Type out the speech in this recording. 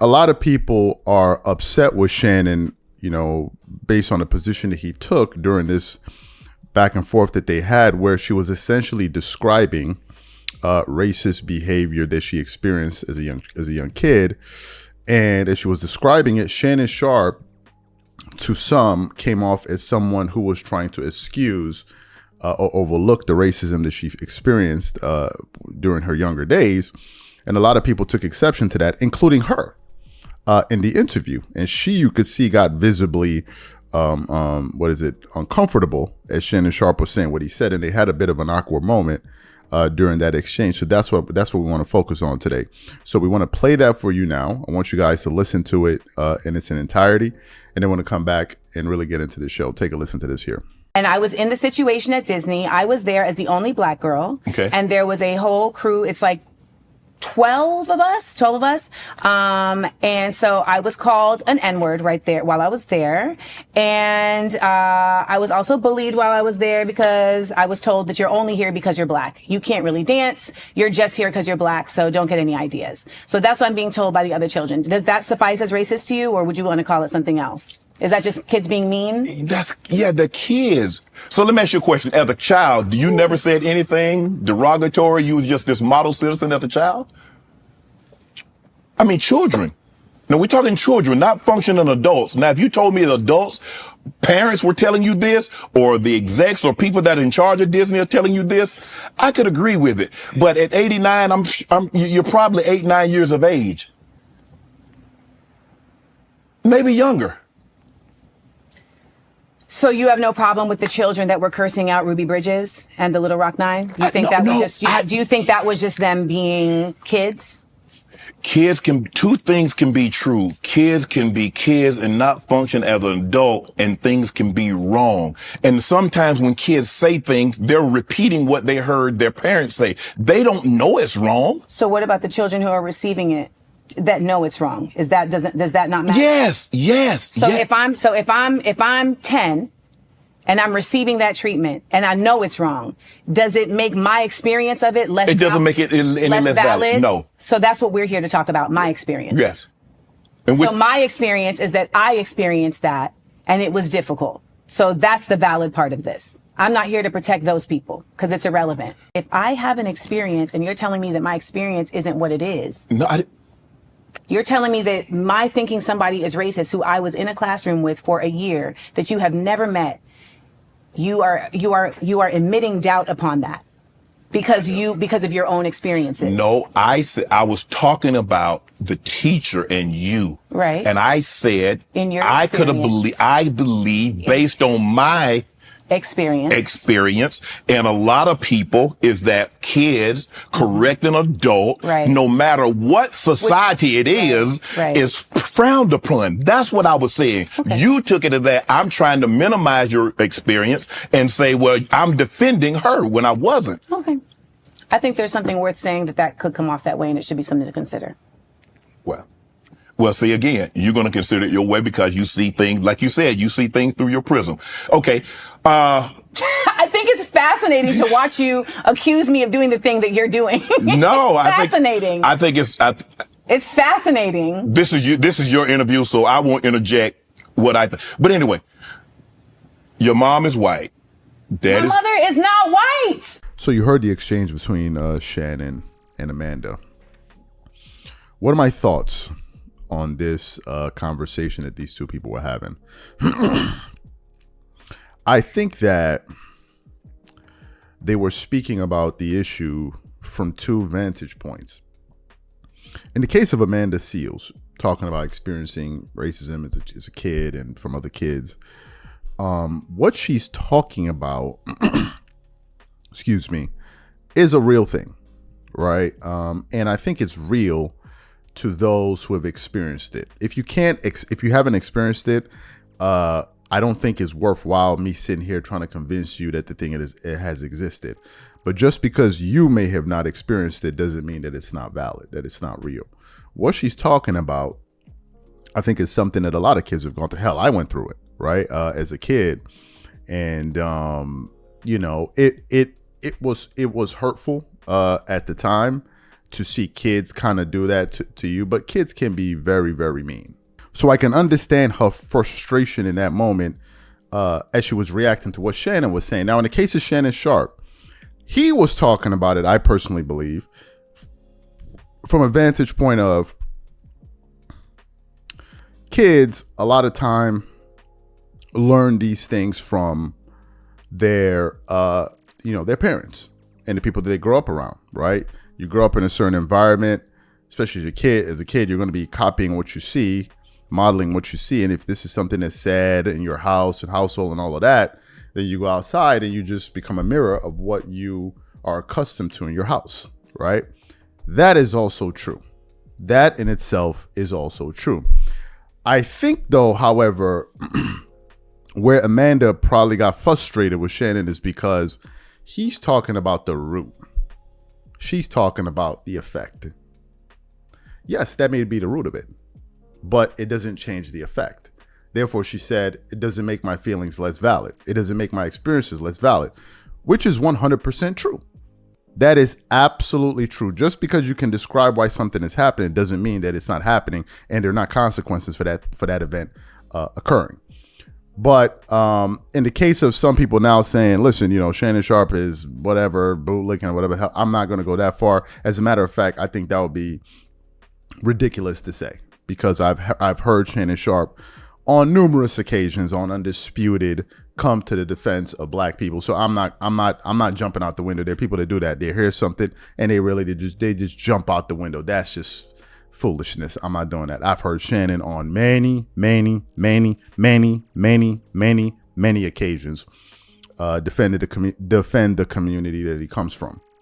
a lot of people are upset with Shannon, you know, based on the position that he took during this back and forth that they had, where she was essentially describing racist behavior that she experienced as a young kid. And as she was describing it, Shannon Sharpe, to some, came off as someone who was trying to excuse or overlook the racism that she experienced during her younger days. And a lot of people took exception to that, including her in the interview. And she, you could see, got visibly, uncomfortable, as Shannon Sharpe was saying what he said. And they had a bit of an awkward moment during that exchange. So that's what we want to focus on today. So we want to play that for you now. I want you guys to listen to it in its entirety. And then want to come back and really get into the show. Take a listen to this here. And I was in the situation at Disney. I was there as the only black girl. Okay. And there was a whole crew. It's like 12 of us. And so I was called an N-word right there while I was there. And I was also bullied while I was there because I was told that you're only here because you're black. You can't really dance. You're just here because you're black. So don't get any ideas. So that's what I'm being told by the other children. Does that suffice as racist to you, or would you want to call it something else? Is that just kids being mean? The kids. So let me ask you a question. As a child, you never said anything derogatory? You was just this model citizen as a child? I mean, children. Now, we're talking children, not functioning adults. Now, if you told me the adults, parents were telling you this, or the execs or people that are in charge of Disney are telling you this, I could agree with it. But at 89, you're probably 8, 9 years of age. Maybe younger. So you have no problem with the children that were cursing out Ruby Bridges and the Little Rock Nine? You think do you think that was just them being kids? Two things can be true. Kids can be kids and not function as an adult, and things can be wrong. And sometimes when kids say things, they're repeating what they heard their parents say. They don't know it's wrong. So what about the children who are receiving it that know it's wrong? Does that not matter? Yes. So if I'm 10 and I'm receiving that treatment and I know it's wrong, does it make my experience of it less valid? It doesn't make it any less valid. No. So that's what we're here to talk about, my experience. Yes. So my experience is that I experienced that and it was difficult. So that's the valid part of this. I'm not here to protect those people because it's irrelevant. If I have an experience and you're telling me that my experience isn't what it is. No, You're telling me that my thinking somebody is racist who I was in a classroom with for a year that you have never met, you are emitting doubt upon that because of your own experiences. No, I was talking about the teacher and you. Right. And I said, in your I believe based on my experience, and a lot of people, is that kids correct an adult, right, no matter what society it is frowned upon. That's what I was saying. Okay. You took it as that I'm trying to minimize your experience and say, well, I'm defending her when I wasn't. Okay. I think there's something worth saying that could come off that way, and it should be something to consider. Well, see, again, you're going to consider it your way because you see things, like you said, you see things through your prism. Okay. I think it's fascinating to watch you accuse me of doing the thing that you're doing. No, it's fascinating. I think it's fascinating. This is your interview, so I won't interject what I think. But anyway, your mom is white. My mother is not white. So you heard the exchange between Shannon and Amanda. What are my thoughts on this conversation that these two people were having? I think that they were speaking about the issue from two vantage points. In the case of Amanda Seales, talking about experiencing racism as a kid and from other kids, what she's talking about, excuse me, is a real thing, right? And I think it's real to those who have experienced it. If you haven't experienced it, I don't think it's worthwhile me sitting here trying to convince you that the thing it has existed. But just because you may have not experienced it doesn't mean that it's not valid, that it's not real. What she's talking about, I think, is something that a lot of kids have gone through. Hell, I went through it, right, as a kid, and it was hurtful at the time to see kids kind of do that to you, but kids can be very, very mean. So I can understand her frustration in that moment as she was reacting to what Shannon was saying. Now, in the case of Shannon Sharpe, he was talking about it, I personally believe, from a vantage point of kids a lot of time learn these things from their their parents and the people that they grow up around, right? You grow up in a certain environment, especially as a kid, you're going to be copying what you see, modeling what you see. And if this is something that's said in your house and household and all of that, then you go outside and you just become a mirror of what you are accustomed to in your house, right? That is also true. That in itself is also true. I think, though, however, where Amanda probably got frustrated with Shannon is because he's talking about the root. She's talking about the effect. Yes, that may be the root of it, but it doesn't change the effect. Therefore, she said, it doesn't make my feelings less valid. It doesn't make my experiences less valid, which is 100% true. That is absolutely true. Just because you can describe why something is happening doesn't mean that it's not happening and there are not consequences for that event occurring. But in the case of some people now saying, listen, Shannon Sharpe is whatever, bootlicking or whatever, I'm not going to go that far. As a matter of fact, I think that would be ridiculous to say, because I've heard Shannon Sharpe on numerous occasions on Undisputed come to the defense of black people. So I'm not jumping out the window. There are people that do that. They hear something and they just jump out the window. That's just foolishness. I'm not doing that. I've heard Shannon on many occasions defend the community that he comes from.